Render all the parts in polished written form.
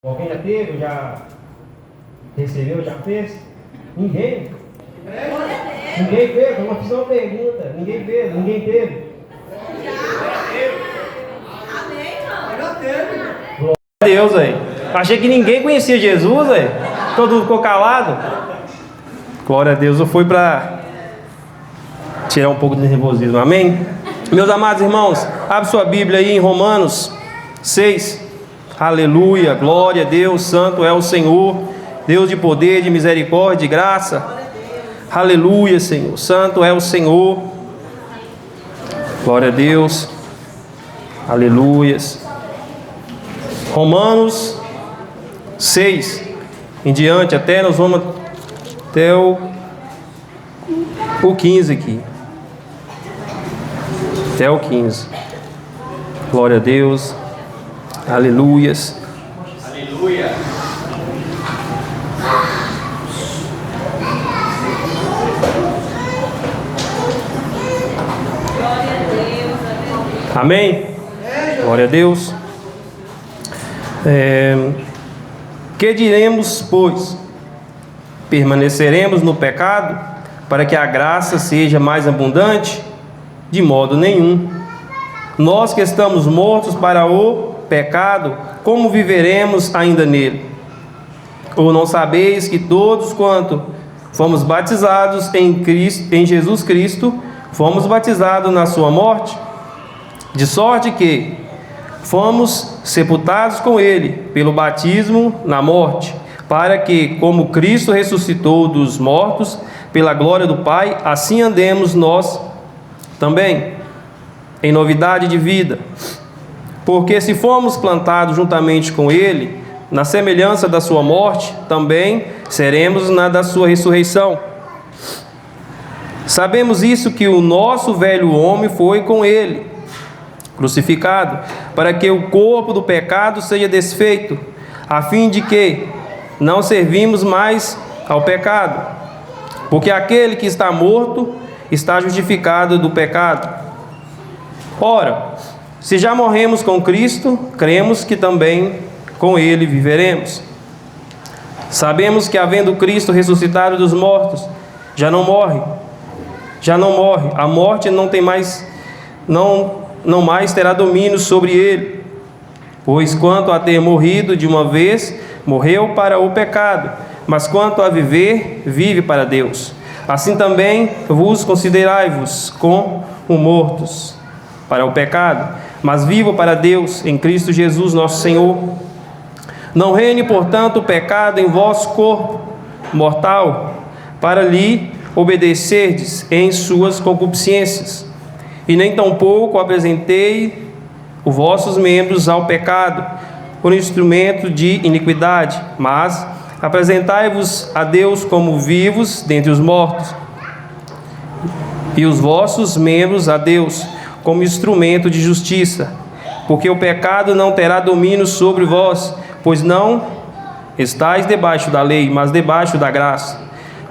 Alguém já teve, já recebeu, já fez? Ninguém? Ninguém fez? Eu fiz uma pergunta. Ninguém fez? Ninguém teve? Glória a Deus, aí. Achei que ninguém conhecia Jesus, aí. Todo mundo ficou calado. Glória a Deus, eu fui para tirar um pouco de nervosismo, amém? Meus amados irmãos, abre sua Bíblia aí em Romanos 6. Aleluia, glória a Deus, santo é o Senhor, Deus de poder, de misericórdia, de graça. Aleluia, Senhor, santo é o Senhor. Glória a Deus. Aleluias. Romanos 6 em diante, até nós vamos até o 15 aqui. Até o 15. Glória a Deus. Aleluias. Aleluia. Amém? Glória a Deus. Que diremos, pois? Permaneceremos no pecado para que a graça seja mais abundante? De modo nenhum. Nós que estamos mortos para o pecado, como viveremos ainda nele? Ou não sabeis que todos quanto fomos batizados em Jesus Cristo, fomos batizados na sua morte? De sorte que fomos sepultados com ele pelo batismo na morte, para que, como Cristo ressuscitou dos mortos pela glória do Pai, assim andemos nós também em novidade de vida. Porque se fomos plantados juntamente com ele na semelhança da sua morte, também seremos na da sua ressurreição. Sabemos isso, que o nosso velho homem foi com ele crucificado, para que o corpo do pecado seja desfeito, a fim de que não servimos mais ao pecado. Porque aquele que está morto está justificado do pecado. Ora, se já morremos com Cristo, cremos que também com ele viveremos. Sabemos que, havendo Cristo ressuscitado dos mortos, já não morre. A morte não mais terá domínio sobre ele. Pois quanto a ter morrido de uma vez, morreu para o pecado, mas quanto a viver, vive para Deus. Assim também vos considerai-vos como mortos para o pecado, mas vivo para Deus em Cristo Jesus nosso Senhor. Não reine, portanto, o pecado em vosso corpo mortal, para lhe obedecerdes em suas concupiscências. E nem tampouco apresentei os vossos membros ao pecado por instrumento de iniquidade, mas apresentai-vos a Deus como vivos dentre os mortos, e os vossos membros a Deus como instrumento de justiça. Porque o pecado não terá domínio sobre vós, pois não estáis debaixo da lei, mas debaixo da graça.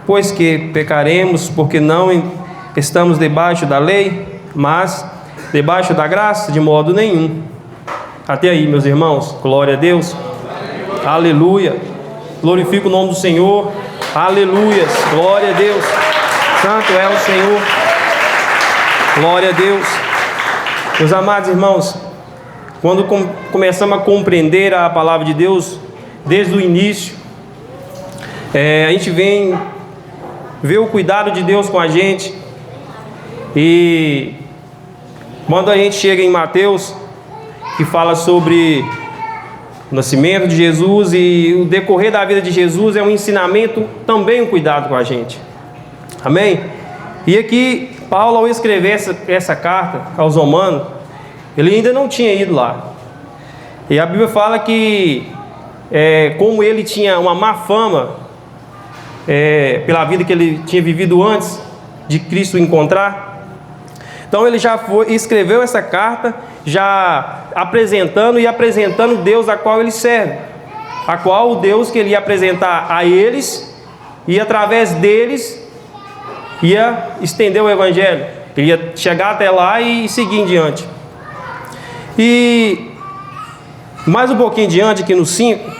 Pois que pecaremos porque não estamos debaixo da lei, mas debaixo da graça? De modo nenhum. Até aí, meus irmãos. Glória a Deus. Aleluia. Glorifico o nome do Senhor. Aleluia. Glória a Deus. Santo é o Senhor. Glória a Deus. Meus amados irmãos, quando começamos a compreender a palavra de Deus desde o início, a gente vem ver o cuidado de Deus com a gente. E quando a gente chega em Mateus, que fala sobre o nascimento de Jesus e o decorrer da vida de Jesus, é um ensinamento, também um cuidado com a gente. Amém? E aqui, Paulo, ao escrever essa carta aos Romanos, ele ainda não tinha ido lá. E a Bíblia fala que, como ele tinha uma má fama, pela vida que ele tinha vivido antes de Cristo encontrar, então ele já escreveu essa carta, já apresentando Deus a qual ele serve, a qual o Deus que ele ia apresentar a eles, e através deles ia estender o Evangelho. Ele ia chegar até lá e seguir em diante. E mais um pouquinho diante, aqui no 5,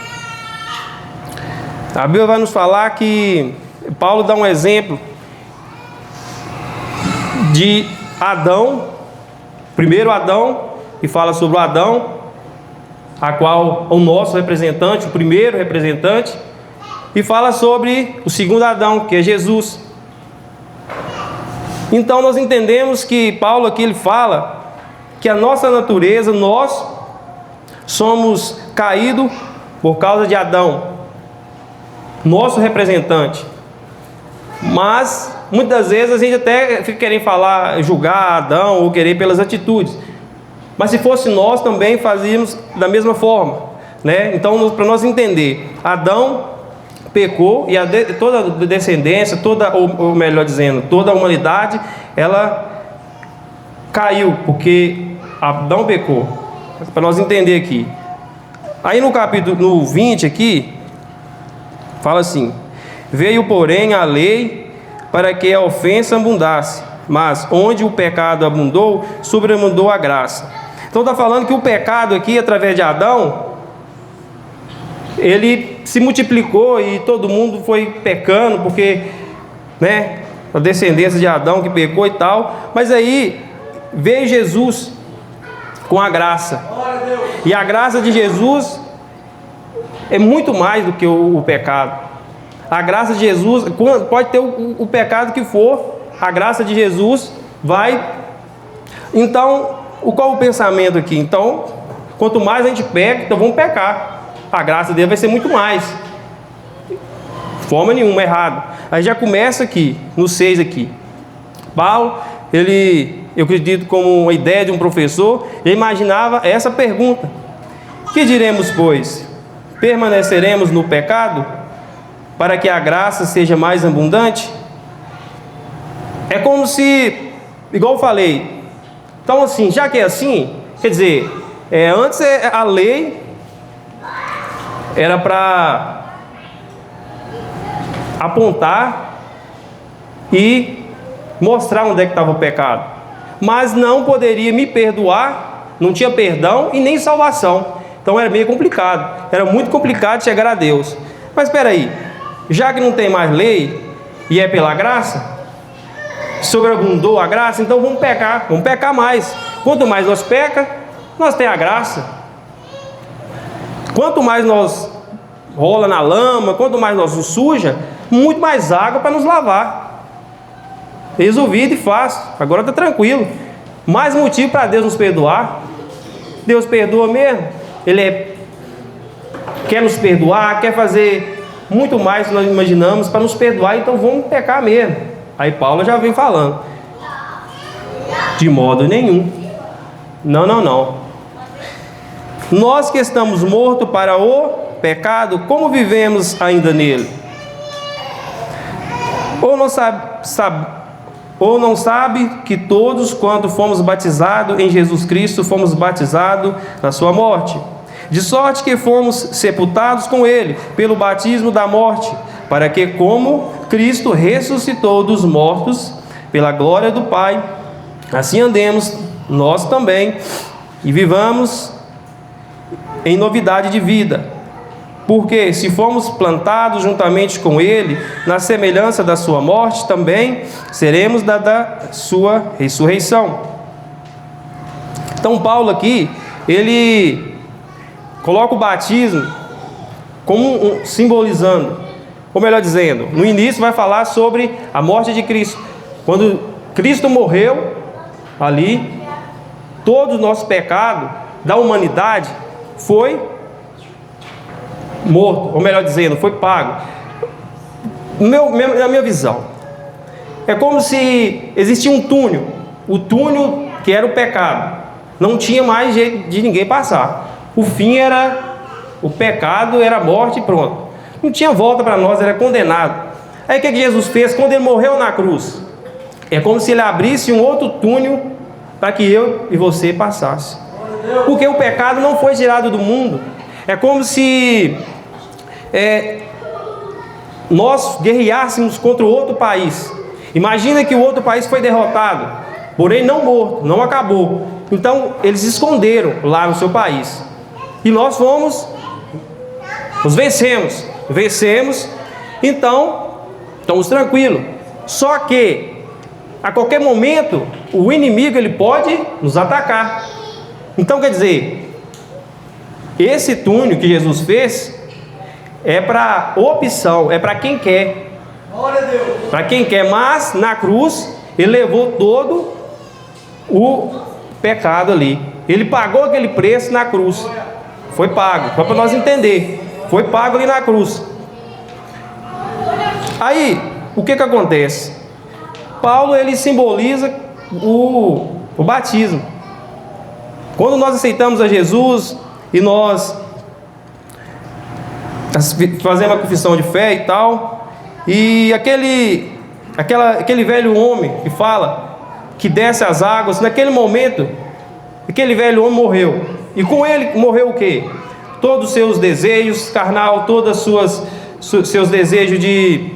A Bíblia vai nos falar que Paulo dá um exemplo de Adão, primeiro Adão, e fala sobre o Adão, a qual o nosso representante, o primeiro representante, e fala sobre o segundo Adão, que é Jesus. Então nós entendemos que Paulo aqui ele fala que a nossa natureza, nós somos caídos por causa de Adão, nosso representante. Mas muitas vezes a gente até fica querendo falar, julgar Adão ou querer pelas atitudes. Mas se fosse nós também fazíamos da mesma forma, né? Então, para nós entender, Adão pecou e toda a descendência, ou melhor dizendo, toda a humanidade, ela caiu porque Adão pecou. Para nós entender aqui. Aí no 20 aqui, fala assim: veio, porém, a lei para que a ofensa abundasse, mas onde o pecado abundou, sobreabundou a graça. Então está falando que o pecado aqui, através de Adão, ele se multiplicou e todo mundo foi pecando, porque, né, a descendência de Adão que pecou e tal. Mas aí veio Jesus com a graça. E a graça de Jesus é muito mais do que o pecado. A graça de Jesus, pode ter o pecado que for, a graça de Jesus vai. Então, qual o pensamento aqui? Então, quanto mais a gente peca, então vamos pecar. A graça dele vai ser muito mais. De forma nenhuma, errado. Aí já começa aqui, no 6 aqui. Paulo, eu acredito como uma ideia de um professor, ele imaginava essa pergunta: que diremos, pois? Permaneceremos no pecado para que a graça seja mais abundante? É como se, igual eu falei, então assim, já que é assim, quer dizer, antes a lei era para apontar e mostrar onde é que estava o pecado, mas não poderia me perdoar, não tinha perdão e nem salvação. Então era meio complicado, era muito complicado chegar a Deus. Mas espera aí, já que não tem mais lei e é pela graça, sobreabundou a graça, então vamos pecar mais. Quanto mais nós peca, nós temos a graça. Quanto mais nós rola na lama, quanto mais nós nos suja, muito mais água para nos lavar. Resolvido e fácil, agora está tranquilo. Mais motivo para Deus nos perdoar. Deus perdoa mesmo. Ele quer nos perdoar, quer fazer muito mais do que nós imaginamos para nos perdoar, então vamos pecar mesmo. Aí Paulo já vem falando: de modo nenhum. Não. Nós que estamos mortos para o pecado, como vivemos ainda nele? Ou não sabe que todos, quando fomos batizados em Jesus Cristo, fomos batizados na sua morte? De sorte que fomos sepultados com ele pelo batismo da morte, para que, como Cristo ressuscitou dos mortos pela glória do Pai, assim andemos nós também e vivamos em novidade de vida. Porque se fomos plantados juntamente com ele na semelhança da sua morte, também seremos da sua ressurreição. Então Paulo aqui, ele coloca o batismo como simbolizando, ou melhor dizendo, no início vai falar sobre a morte de Cristo. Quando Cristo morreu ali, todo o nosso pecado da humanidade foi morto, ou melhor dizendo, foi pago. Na minha visão, é como se existia um túnel, o túnel que era o pecado, não tinha mais jeito de ninguém passar. O fim era o pecado, era a morte e pronto. Não tinha volta para nós, era condenado. Aí o que Jesus fez quando ele morreu na cruz? É como se ele abrisse um outro túnel para que eu e você passasse. Porque o pecado não foi tirado do mundo. É como se nós guerreássemos contra o outro país. Imagina que o outro país foi derrotado, porém não morto, não acabou. Então eles se esconderam lá no seu país. E nós fomos, nos vencemos. vencemos, então estamos tranquilos. Só que a qualquer momento o inimigo ele pode nos atacar. Então quer dizer, esse túnel que Jesus fez é para opção, é para quem quer. Para quem quer, mas na cruz ele levou todo o pecado ali. Ele pagou aquele preço na cruz. Foi pago, só para nós entender. Foi pago ali na cruz. Aí, o que acontece? Paulo ele simboliza o batismo. Quando nós aceitamos a Jesus e nós fazemos a confissão de fé e tal, e aquele velho homem que fala que desce as águas, naquele momento aquele velho homem morreu. E com ele morreu o quê? Todos os seus desejos carnal, todos os seus desejos de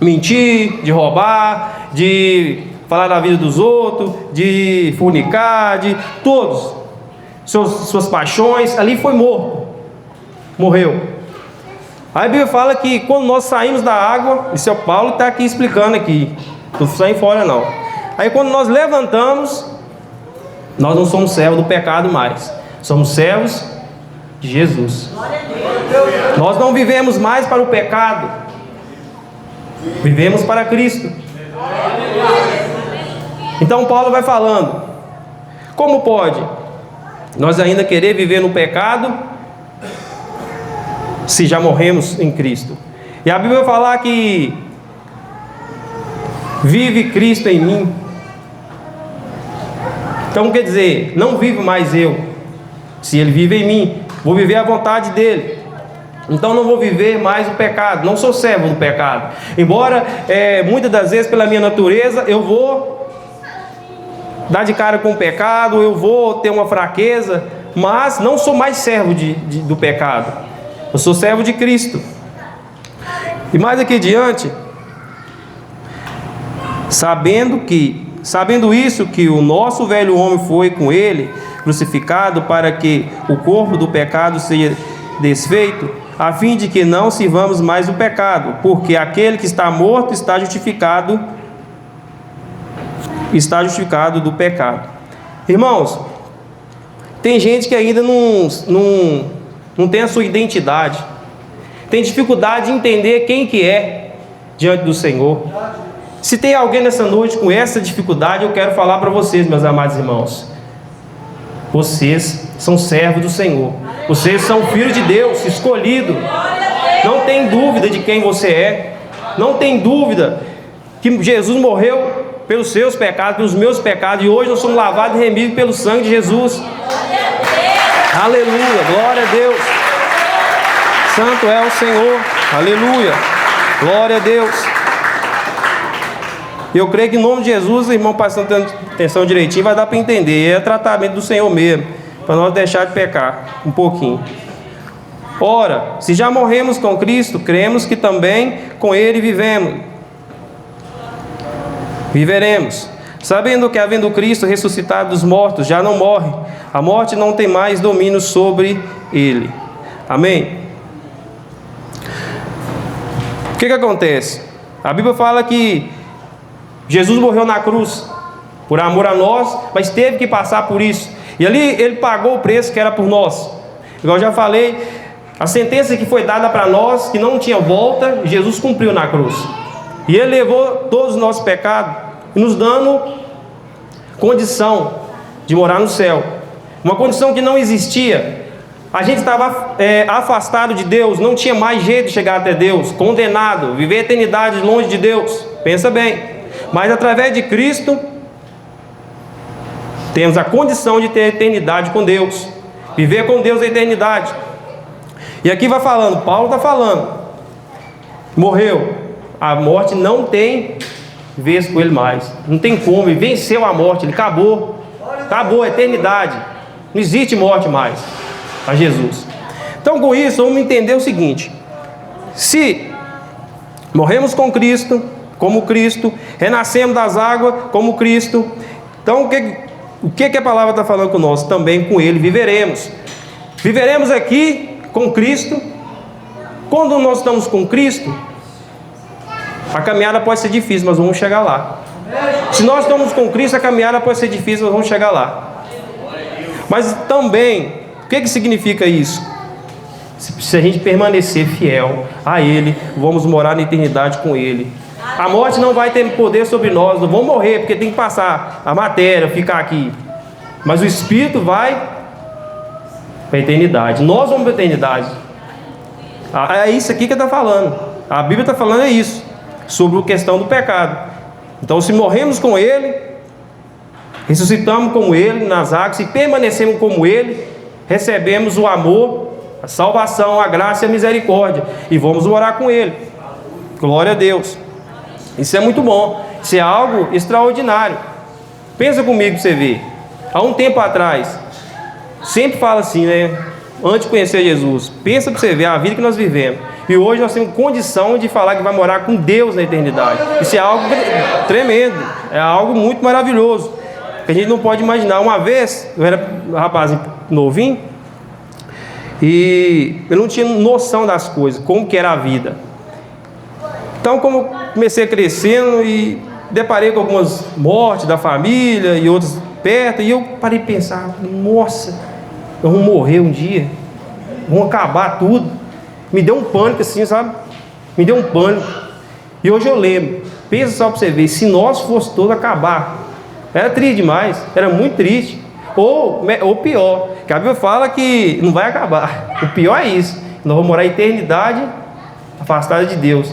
mentir, de roubar, de falar da vida dos outros, de fornicar, de todos suas paixões, ali foi morto, morreu. Aí a Bíblia fala que quando nós saímos da água, e seu Paulo está aqui explicando aqui, não saem fora não. Aí quando nós levantamos, nós não somos servos do pecado mais, somos servos de Jesus. Nós não vivemos mais para o pecado, vivemos para Cristo. Então Paulo vai falando, como pode nós ainda querer viver no pecado se já morremos em Cristo? E a Bíblia vai falar que vive Cristo em mim. Então quer dizer, não vivo mais eu, se Ele vive em mim, vou viver a vontade dEle. Então não vou viver mais o pecado, não sou servo do pecado. Embora muitas das vezes pela minha natureza eu vou dar de cara com o pecado, eu vou ter uma fraqueza, mas não sou mais servo do pecado. Eu sou servo de Cristo. E mais aqui diante, sabendo isso, que o nosso velho homem foi com Ele crucificado para que o corpo do pecado seja desfeito, a fim de que não sirvamos mais o pecado, porque aquele que está morto está justificado do pecado. Irmãos, tem gente que ainda não tem a sua identidade, tem dificuldade de entender quem que é diante do Senhor. Se tem alguém nessa noite com essa dificuldade, eu quero falar para vocês, meus amados irmãos, vocês são servos do Senhor, vocês são filhos de Deus, escolhidos. Não tem dúvida de quem você é, não tem dúvida que Jesus morreu pelos seus pecados, pelos meus pecados, e hoje nós somos lavados e remidos pelo sangue de Jesus. Aleluia, glória a Deus. Santo é o Senhor, aleluia, glória a Deus. Eu creio que em nome de Jesus, irmão, prestando atenção direitinho, vai dar para entender. É tratamento do Senhor mesmo, para nós deixar de pecar um pouquinho. Ora, se já morremos com Cristo, cremos que também com Ele viveremos, sabendo que havendo Cristo ressuscitado dos mortos, já não morre, a morte não tem mais domínio sobre Ele. Amém? O que acontece? A Bíblia fala que Jesus morreu na cruz por amor a nós, mas teve que passar por isso. E ali Ele pagou o preço que era por nós. Igual eu já falei, a sentença que foi dada para nós, que não tinha volta, Jesus cumpriu na cruz. E Ele levou todos os nossos pecados, nos dando condição de morar no céu. Uma condição que não existia. A gente estava afastado de Deus, não tinha mais jeito de chegar até Deus, condenado, viver a eternidade longe de Deus. Pensa bem. Mas através de Cristo, temos a condição de ter a eternidade com Deus, viver com Deus a eternidade. E aqui vai falando, Paulo está falando, morreu, a morte não tem vez com ele mais, não tem como, ele venceu a morte, ele acabou a eternidade, não existe morte mais a Jesus. Então com isso vamos entender o seguinte: se morremos com Cristo, como Cristo, renascemos das águas como Cristo, então o que a palavra está falando com nós? Também com Ele viveremos aqui com Cristo Quando nós estamos com Cristo, a caminhada pode ser difícil, mas vamos chegar lá. Se nós estamos com Cristo, a caminhada pode ser difícil, mas vamos chegar lá. Mas também, o que significa isso? Se a gente permanecer fiel a Ele, vamos morar na eternidade com Ele. A morte não vai ter poder sobre nós, não vamos morrer, porque tem que passar a matéria, ficar aqui. Mas o Espírito vai para a eternidade. Nós vamos para a eternidade. É isso aqui que está falando. A Bíblia está falando é isso, sobre a questão do pecado. Então, se morremos com Ele, ressuscitamos com Ele nas águas, se permanecemos como Ele, recebemos o amor, a salvação, a graça e a misericórdia, e vamos morar com Ele. Glória a Deus. Isso é muito bom. Isso é algo extraordinário. Pensa comigo para você ver. Há um tempo atrás, sempre fala assim, né? Antes de conhecer Jesus, pensa para você ver a vida que nós vivemos. E hoje nós temos condição de falar que vai morar com Deus na eternidade. Isso é algo tremendo. É algo muito maravilhoso, que a gente não pode imaginar. Uma vez, eu era um rapazinho novinho, e eu não tinha noção das coisas, como que era a vida. Então, como eu comecei crescendo e deparei com algumas mortes da família e outras perto, e eu parei de pensar, nossa, nós vamos morrer um dia, vamos acabar tudo. Me deu um pânico assim, sabe? Me deu um pânico. E hoje eu lembro, pensa só para você ver, se nós fosse todos acabar, era triste demais, era muito triste. Ou pior, que a Bíblia fala que não vai acabar. O pior é isso, nós vamos morar a eternidade afastada de Deus.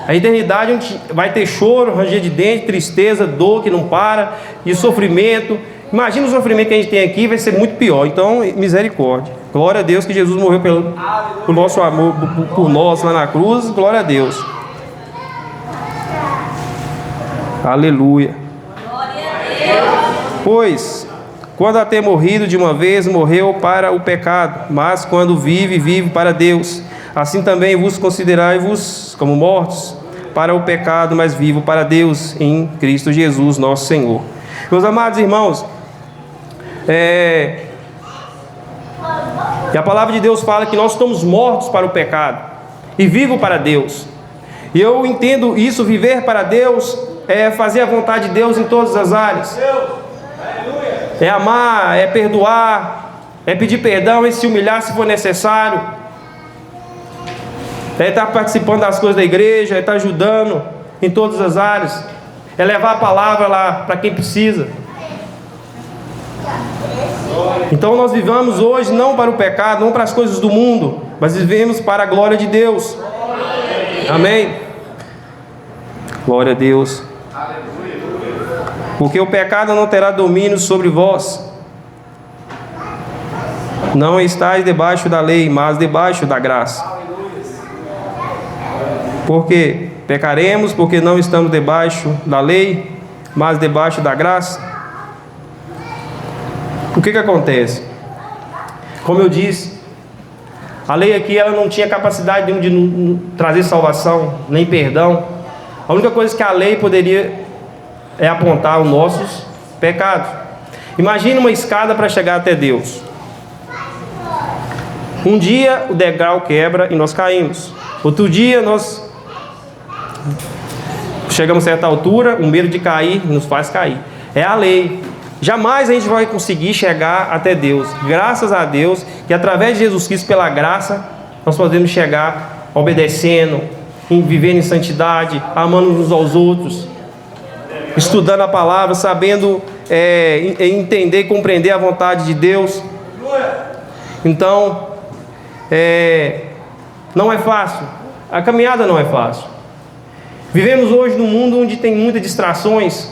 A eternidade onde vai ter choro, ranger de dente, tristeza, dor que não para, e sofrimento. Imagina o sofrimento que a gente tem aqui, vai ser muito pior. Então, misericórdia. Glória a Deus que Jesus morreu pelo nosso amor, por nós lá na cruz. Glória a Deus. Aleluia. Pois, quando a ter morrido de uma vez, morreu para o pecado, mas quando vive, vive para Deus. Assim também vos considerai-vos como mortos para o pecado, mas vivo para Deus em Cristo Jesus, nosso Senhor. Meus amados irmãos, e a palavra de Deus fala que nós estamos mortos para o pecado e vivo para Deus. E eu entendo isso, viver para Deus, é fazer a vontade de Deus em todas as áreas. É amar, é perdoar, é pedir perdão, é se humilhar se for necessário. É estar participando das coisas da igreja, é estar ajudando em todas as áreas. É levar a palavra lá para quem precisa. Então nós vivamos hoje não para o pecado, não para as coisas do mundo, mas vivemos para a glória de Deus. Amém? Glória a Deus. Porque o pecado não terá domínio sobre vós. Não estáis debaixo da lei, mas debaixo da graça. Porque pecaremos, porque não estamos debaixo da lei, mas debaixo da graça. O que acontece? Como eu disse, a lei aqui ela não tinha capacidade de trazer salvação, nem perdão. A única coisa que a lei poderia é apontar os nossos pecados. Imagine uma escada para chegar até Deus. Um dia o degrau quebra e nós caímos. Outro dia nós chegamos a certa altura, o medo de cair nos faz cair. É a lei. Jamais a gente vai conseguir chegar até Deus. Graças a Deus que através de Jesus Cristo, pela graça, nós podemos chegar obedecendo, vivendo em santidade, amando uns aos outros, estudando a palavra, sabendo entender e compreender a vontade de Deus. Então, não é fácil. A caminhada não é fácil. Vivemos hoje num mundo onde tem muitas distrações,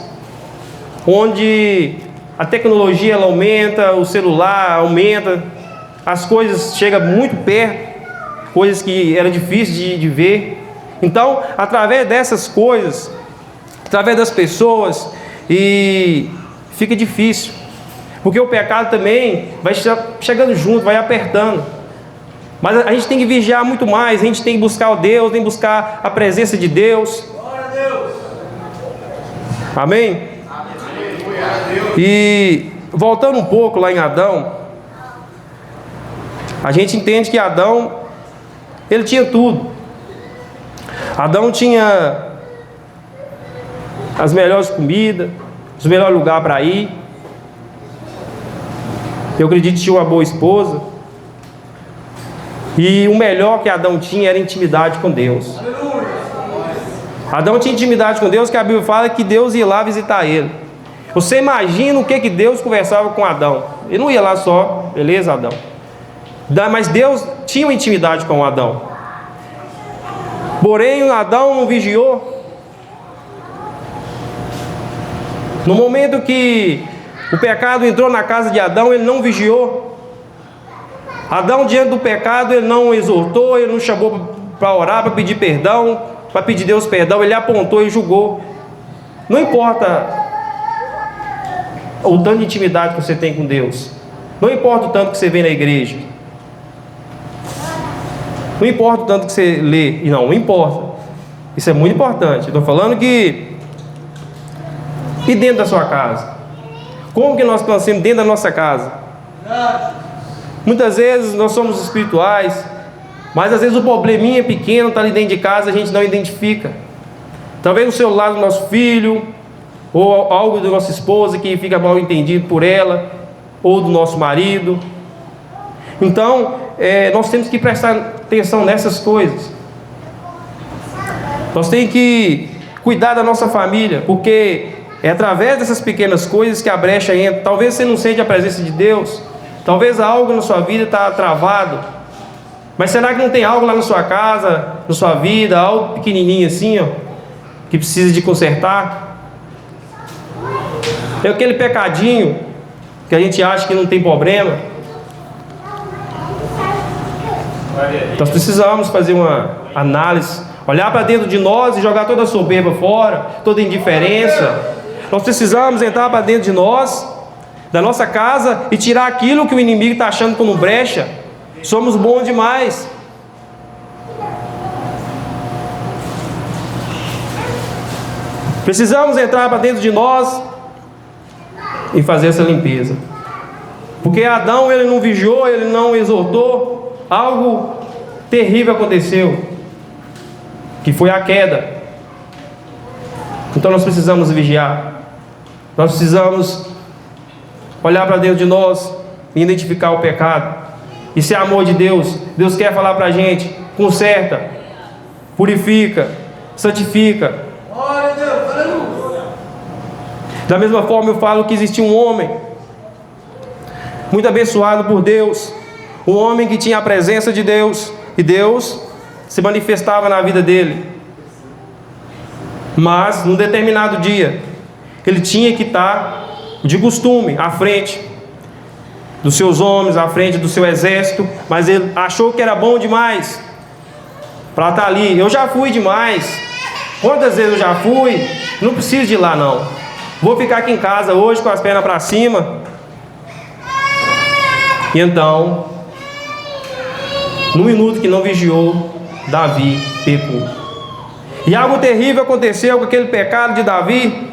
onde a tecnologia ela aumenta, o celular aumenta, as coisas chegam muito perto, coisas que era difícil de ver. Então, através dessas coisas, através das pessoas, e fica difícil, porque o pecado também vai chegando junto, vai apertando. Mas a gente tem que vigiar muito mais, a gente tem que buscar o Deus, tem que buscar a presença de Deus. Glória a Deus. Amém? E voltando um pouco lá em Adão, a gente entende que Adão, ele tinha tudo. Adão tinha as melhores comidas, os melhores lugares para ir. Eu acredito que tinha uma boa esposa. E o melhor que Adão tinha era intimidade com Deus. Adão tinha intimidade com Deus, que a Bíblia fala que Deus ia lá visitar ele. Você imagina o que Deus conversava com Adão. Ele não ia lá só, beleza, Adão? Mas Deus tinha uma intimidade com Adão. Porém, Adão não vigiou. No momento que o pecado entrou na casa de Adão, ele não vigiou. Adão, diante do pecado, ele não exortou, ele não chamou para orar, para pedir perdão, para pedir Deus perdão, ele apontou e julgou. Não importa o tanto de intimidade que você tem com Deus, não importa o tanto que você vem na igreja, não importa o tanto que você lê, não importa, isso é muito importante. Estou falando que, e dentro da sua casa, como que nós pensamos dentro da nossa casa? Muitas vezes nós somos espirituais, mas às vezes o probleminha pequeno está ali dentro de casa, a gente não identifica. Talvez no celular do nosso filho, ou algo da nossa esposa que fica mal entendido por ela, ou do nosso marido. Então, nós temos que prestar atenção nessas coisas. Nós temos que cuidar da nossa família, porque é através dessas pequenas coisas que a brecha entra. Talvez você não sente a presença de Deus, talvez algo na sua vida está travado. Mas será que não tem algo lá na sua casa, na sua vida, algo pequenininho assim, ó, que precisa de consertar? É aquele pecadinho que a gente acha que não tem problema. Nós precisamos fazer uma análise, olhar para dentro de nós e jogar toda a soberba fora, toda a indiferença. Nós precisamos entrar para dentro de nós, da nossa casa, e tirar aquilo que o inimigo está achando como brecha. Somos bons demais. Precisamos entrar para dentro de nós e fazer essa limpeza. Porque Adão, ele não vigiou, ele não exortou, algo terrível aconteceu, que foi a queda. Então nós precisamos vigiar. Nós precisamos olhar para dentro de nós e identificar o pecado. Isso é amor de Deus. Deus quer falar para a gente: conserta, purifica, santifica. Da mesma forma eu falo que existia um homem muito abençoado por Deus, um homem que tinha a presença de Deus, e Deus se manifestava na vida dele. Mas num determinado dia ele tinha que estar de costume à frente dos seus homens, à frente do seu exército, mas ele achou que era bom demais para estar ali. Eu já fui demais. Quantas vezes eu já fui? Não preciso de ir lá não. Vou ficar aqui em casa hoje com as pernas para cima. E então, no minuto que não vigiou, Davi pecou. E algo terrível aconteceu com aquele pecado de Davi,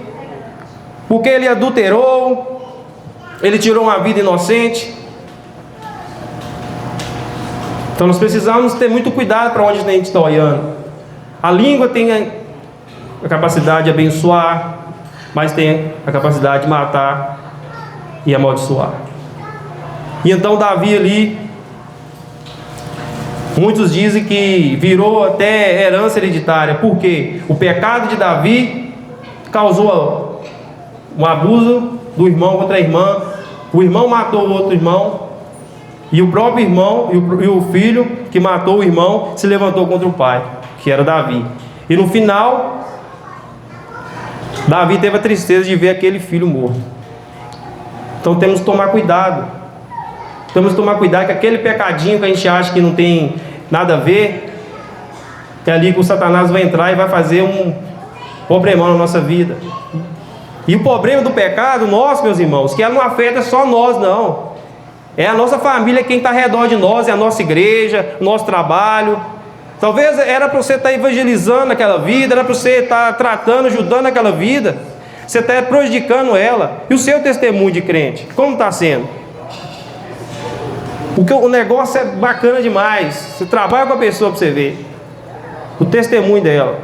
porque ele adulterou, ele tirou uma vida inocente. Então nós precisamos ter muito cuidado para onde a gente está olhando. A língua tem a capacidade de abençoar, mas tem a capacidade de matar e amaldiçoar. E então Davi ali, muitos dizem que virou até herança hereditária, porque o pecado de Davi causou um abuso do irmão contra a irmã. O irmão matou o outro irmão, e o próprio irmão e o filho que matou o irmão se levantou contra o pai, que era Davi. E no final, Davi teve a tristeza de ver aquele filho morto. Então temos que tomar cuidado. Temos que tomar cuidado que aquele pecadinho que a gente acha que não tem nada a ver, é ali que o Satanás vai entrar e vai fazer um problemão na nossa vida. E o problema do pecado nosso, meus irmãos, que ela não afeta só nós, não. É a nossa família, quem está ao redor de nós, é a nossa igreja, o nosso trabalho. Talvez era para você estar evangelizando aquela vida, era para você estar tratando, ajudando aquela vida. Você está prejudicando ela. E o seu testemunho de crente, como está sendo? Porque o negócio é bacana demais. Você trabalha com a pessoa para você ver o testemunho dela.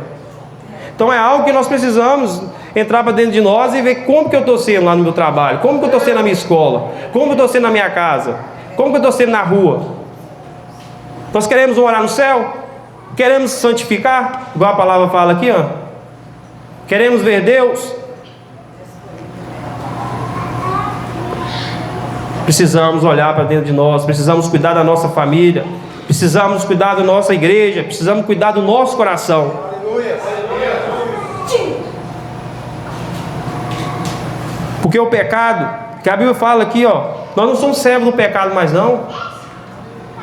Então é algo que nós precisamos entrar para dentro de nós e ver como que eu estou sendo lá no meu trabalho, como que eu estou sendo na minha escola, como que eu estou sendo na minha casa, como que eu estou sendo na rua. Nós queremos morar no céu? Queremos santificar? Igual a palavra fala aqui, ó. Queremos ver Deus? Precisamos olhar para dentro de nós, precisamos cuidar da nossa família, precisamos cuidar da nossa igreja, precisamos cuidar do nosso coração. Porque o pecado, que a Bíblia fala aqui, ó, nós não somos servos do pecado mais não.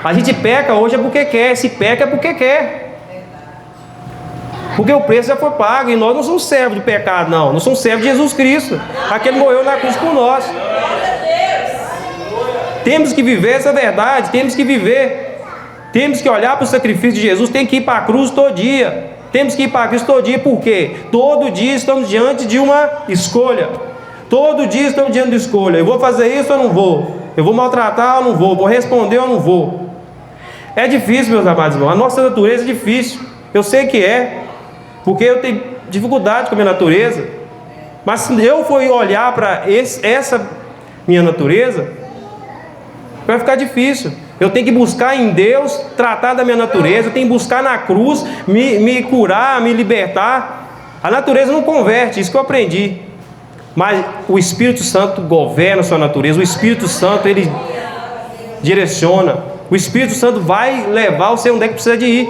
A gente peca hoje é porque quer, se peca é porque quer. Porque o preço já foi pago e nós não somos servos do pecado não, nós somos servos de Jesus Cristo, aquele morreu na cruz por nós. Temos que viver essa verdade, temos que viver, temos que olhar para o sacrifício de Jesus, tem que ir para a cruz todo dia, temos que ir para a cruz todo dia, por quê? Todo dia estamos diante de uma escolha, todo dia estamos diante de escolha, eu vou fazer isso ou não vou, eu vou maltratar ou não vou responder ou não vou. É difícil, meus amados irmãos, a nossa natureza é difícil, eu sei que é, porque eu tenho dificuldade com a minha natureza, mas se eu for olhar para essa minha natureza, vai ficar difícil. Eu tenho que buscar em Deus, tratar da minha natureza, eu tenho que buscar na cruz, me curar, me libertar. A natureza não converte, isso que eu aprendi. Mas o Espírito Santo governa a sua natureza, o Espírito Santo, ele direciona. O Espírito Santo vai levar você onde é que precisa de ir.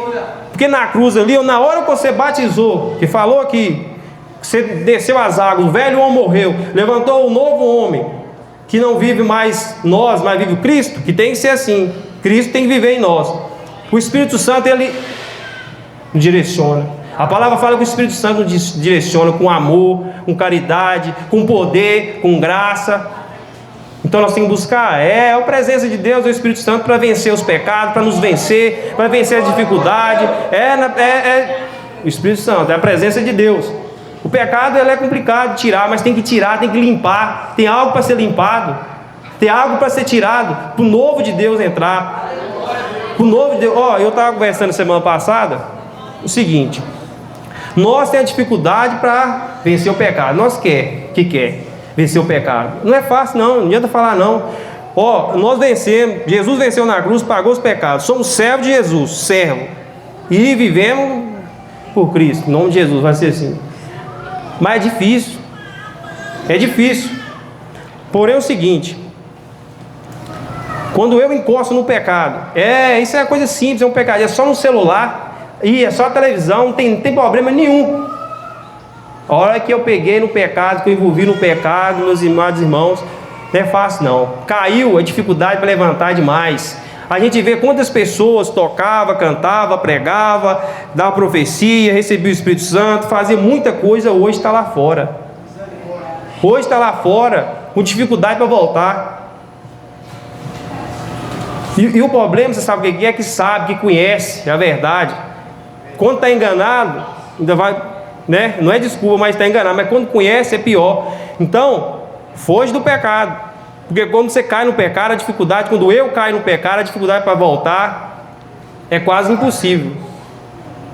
Porque na cruz ali, na hora que você batizou, que falou aqui, que você desceu as águas, o velho homem morreu, levantou o novo homem, que não vive mais nós, mas vive o Cristo, que tem que ser assim. Cristo tem que viver em nós. O Espírito Santo, ele direciona. A palavra fala que o Espírito Santo direciona com amor, com caridade, com poder, com graça. Então nós temos que buscar a presença de Deus, o Espírito Santo, para vencer os pecados, para nos vencer, para vencer a dificuldade. O Espírito Santo, é a presença de Deus. O pecado ele é complicado de tirar, mas tem que tirar, tem que limpar. Tem algo para ser limpado, tem algo para ser tirado, para o novo de Deus entrar. O novo de Deus. Eu estava conversando semana passada o seguinte: nós temos dificuldade para vencer o pecado. Nós quer vencer o pecado. Não é fácil não adianta falar não. Nós vencemos, Jesus venceu na cruz, pagou os pecados. Somos servos de Jesus, servo. E vivemos por Cristo, em nome de Jesus, vai ser assim. Mas é difícil. Porém é o seguinte: quando eu encosto no pecado, isso é coisa simples, é um pecado, é só no celular, é só a televisão, não tem problema nenhum. A hora que eu peguei no pecado, que eu envolvi no pecado, meus amados irmãos, não é fácil não. Caiu, a dificuldade para levantar demais. A gente vê quantas pessoas tocava, cantava, pregava, dava profecia, recebia o Espírito Santo, fazia muita coisa, hoje está lá fora. Hoje está lá fora, com dificuldade para voltar. E o problema, você sabe o que é? Que sabe, que conhece a verdade. Quando está enganado, ainda vai, né? Não é desculpa, mas está enganado. Mas quando conhece é pior. Então, foge do pecado. Porque quando você cai no pecado, a dificuldade, quando eu caio no pecado, a dificuldade para voltar é quase impossível.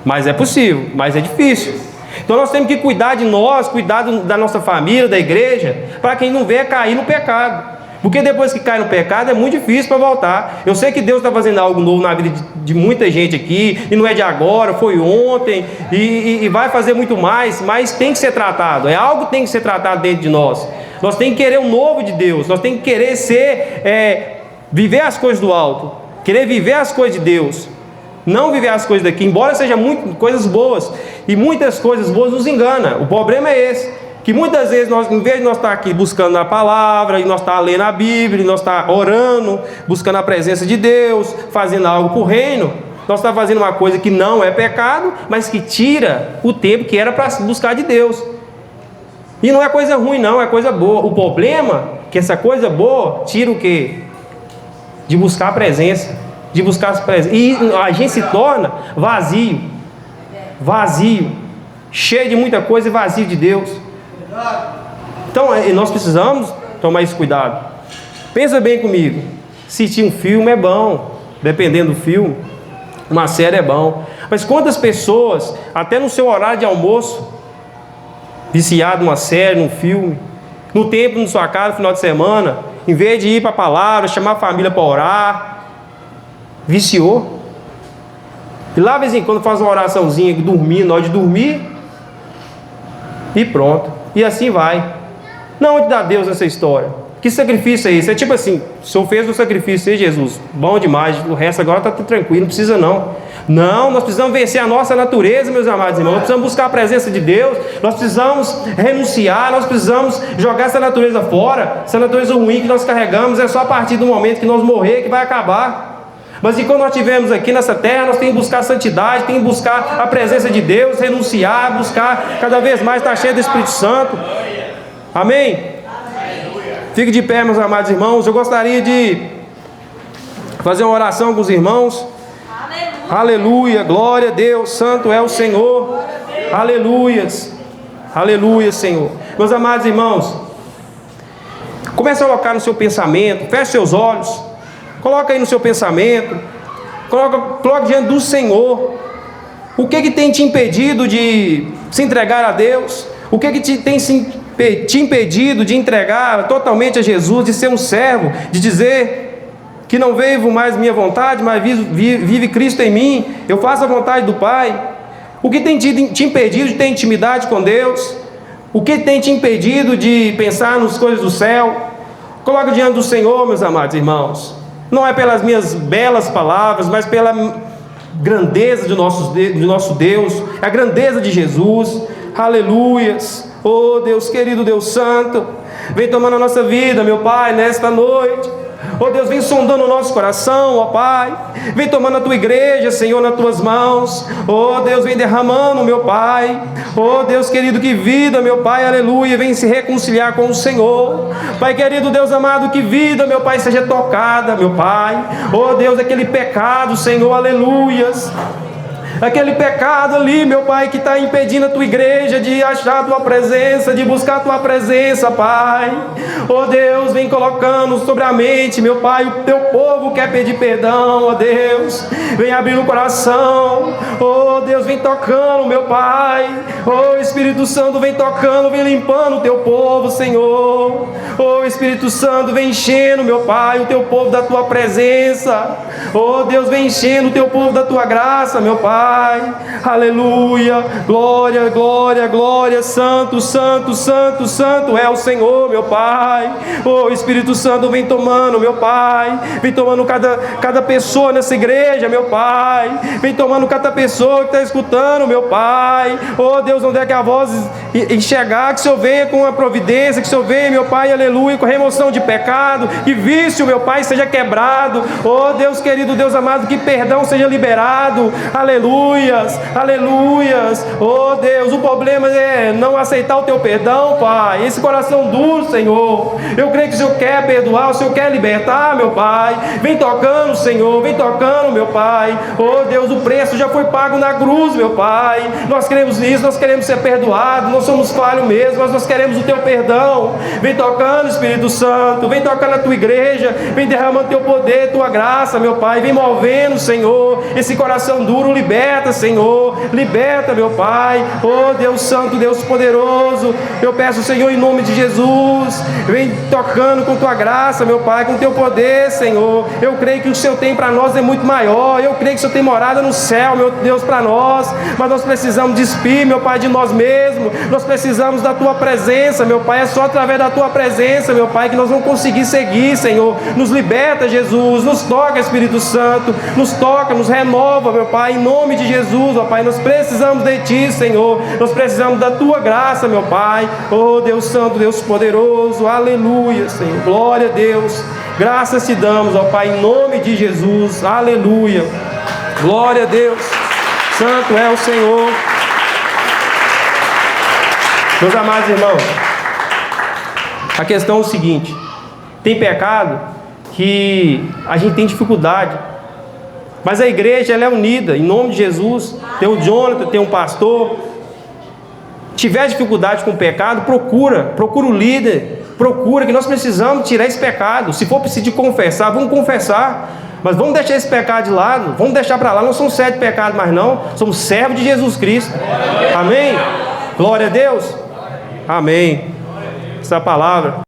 Mas é possível, mas é difícil. Então nós temos que cuidar de nós, cuidar da nossa família, da igreja, para quem não venha cair no pecado. Porque depois que cai no pecado é muito difícil para voltar. Eu sei que Deus está fazendo algo novo na vida de muita gente aqui, e não é de agora, foi ontem, e vai fazer muito mais, mas tem que ser tratado. É algo que tem que ser tratado dentro de nós. Nós temos que querer o novo de Deus, nós temos que querer viver as coisas do alto, querer viver as coisas de Deus, não viver as coisas daqui, embora sejam muitas coisas boas, e muitas coisas boas nos enganam. O problema é esse, que muitas vezes nós, em vez de nós estar aqui buscando a palavra, e nós estar lendo a Bíblia, e nós estar orando, buscando a presença de Deus, fazendo algo para o reino, nós estamos fazendo uma coisa que não é pecado, mas que tira o tempo que era para buscar de Deus. E não é coisa ruim não, é coisa boa. O problema é que essa coisa boa tira o quê? De buscar a presença, de buscar as presenças. E a gente se torna vazio, cheio de muita coisa e vazio de Deus. Então nós precisamos tomar esse cuidado. Pensa bem comigo. Assistir um filme é bom, dependendo do filme. Uma série é bom. Mas quantas pessoas, até no seu horário de almoço, viciado numa série, num filme, no tempo, na sua casa, no final de semana, em vez de ir para a palavra, chamar a família para orar, viciou. E lá, de vez em quando, faz uma oraçãozinha, dormir, na hora de dormir, e pronto. E assim vai. Não, onde dá Deus nessa história? Que sacrifício é esse? É tipo assim, o Senhor fez o sacrifício, Jesus, bom demais, o resto agora está tudo tranquilo, não precisa não. Não, nós precisamos vencer a nossa natureza, meus amados irmãos. Nós precisamos buscar a presença de Deus. Nós precisamos renunciar. Nós precisamos jogar essa natureza fora. Essa natureza ruim que nós carregamos é só a partir do momento que nós morrer que vai acabar. Mas enquanto nós estivermos aqui nessa terra, nós temos que buscar a santidade, temos que buscar a presença de Deus, renunciar, buscar cada vez mais estar cheio do Espírito Santo. Amém? Fique de pé, meus amados irmãos. Eu gostaria de fazer uma oração com os irmãos. Aleluia, glória a Deus, santo é o Senhor. Aleluias, aleluia, Senhor. Meus amados irmãos, comece a colocar no seu pensamento, feche seus olhos, coloca aí no seu pensamento, coloca diante do Senhor. O que tem te impedido de se entregar a Deus? O que tem te impedido de entregar totalmente a Jesus, de ser um servo, de dizer que não vivo mais minha vontade, mas vive Cristo em mim, eu faço a vontade do Pai? O que tem te impedido de ter intimidade com Deus? O que tem te impedido de pensar nas coisas do céu? Coloque diante do Senhor, meus amados irmãos. Não é pelas minhas belas palavras, mas pela grandeza do nosso Deus, a grandeza de Jesus. Aleluias. Oh Deus querido, Deus santo, vem tomando a nossa vida, meu Pai, nesta noite. Oh Deus, vem sondando o nosso coração, ó Pai. Vem tomando a tua igreja, Senhor, nas tuas mãos. Oh Deus, vem derramando, meu Pai. Oh Deus querido, que vida, meu Pai, aleluia. Vem se reconciliar com o Senhor. Pai querido, Deus amado, que vida, meu Pai, seja tocada, meu Pai. Oh Deus, aquele pecado, Senhor, aleluias. Aquele pecado ali, meu Pai, que está impedindo a tua igreja de achar a tua presença, de buscar a tua presença, Pai. Oh Deus, vem colocando sobre a mente, meu Pai, o teu povo quer pedir perdão, ó Deus. Vem abrindo o coração, oh Deus, vem tocando, meu Pai. Oh Espírito Santo, vem tocando, vem limpando o teu povo, Senhor. Oh Espírito Santo, vem enchendo, meu Pai, o teu povo da tua presença. Oh Deus, vem enchendo o teu povo da tua graça, meu Pai. Aleluia, glória, glória, glória, santo, santo, santo, santo é o Senhor, meu Pai. Oh Espírito Santo, vem tomando, meu Pai, vem tomando cada pessoa nessa igreja, meu Pai, vem tomando cada pessoa que está escutando, meu Pai. Oh Deus, onde é que a voz enxergar, que o Senhor venha com a providência, que o Senhor venha, meu Pai, aleluia, com a remoção de pecado, que vício, meu Pai, seja quebrado. Oh Deus querido, Deus amado, que perdão seja liberado, aleluia. Aleluias, aleluias. Oh Deus, o problema é não aceitar o teu perdão, Pai. Esse coração duro, Senhor. Eu creio que o Senhor quer perdoar, o Senhor quer libertar, meu Pai. Vem tocando, Senhor, vem tocando, meu Pai. Oh Deus, o preço já foi pago na cruz, meu Pai. Nós queremos nisso, nós queremos ser perdoados. Nós somos falhos mesmo, mas nós queremos o teu perdão. Vem tocando, Espírito Santo, vem tocando a tua igreja, vem derramando teu poder, tua graça, meu Pai. Vem movendo, Senhor, esse coração duro, liberta, Senhor, liberta, meu Pai. Oh Deus santo, Deus poderoso, eu peço, Senhor, em nome de Jesus, vem tocando com tua graça, meu Pai, com teu poder, Senhor. Eu creio que o Senhor tem para nós é muito maior. Eu creio que o Senhor tem morada no céu, meu Deus, para nós. Mas nós precisamos despir, meu Pai, de nós mesmos. Nós precisamos da tua presença, meu Pai. É só através da tua presença, meu Pai, que nós vamos conseguir seguir, Senhor. Nos liberta, Jesus, nos toca, Espírito Santo, nos toca, nos renova, meu Pai, em nome de Jesus, ó Pai. Nós precisamos de Ti, Senhor. Nós precisamos da Tua graça, meu Pai. Oh Deus santo, Deus poderoso, aleluia, Senhor. Glória a Deus. Graças te damos, ó Pai, em nome de Jesus, aleluia. Glória a Deus. Santo é o Senhor. Meus amados irmãos, a questão é o seguinte: tem pecado que a gente tem dificuldade, mas a igreja ela é unida, em nome de Jesus. Tem o Jonathan, tem um pastor, tiver dificuldade com o pecado, procura o líder, procura, que nós precisamos tirar esse pecado. Se for preciso confessar, vamos confessar, mas vamos deixar esse pecado de lado, vamos deixar para lá. Não somos 7 pecados mais não, somos servos de Jesus Cristo. Amém? Glória a Deus. Amém. Essa palavra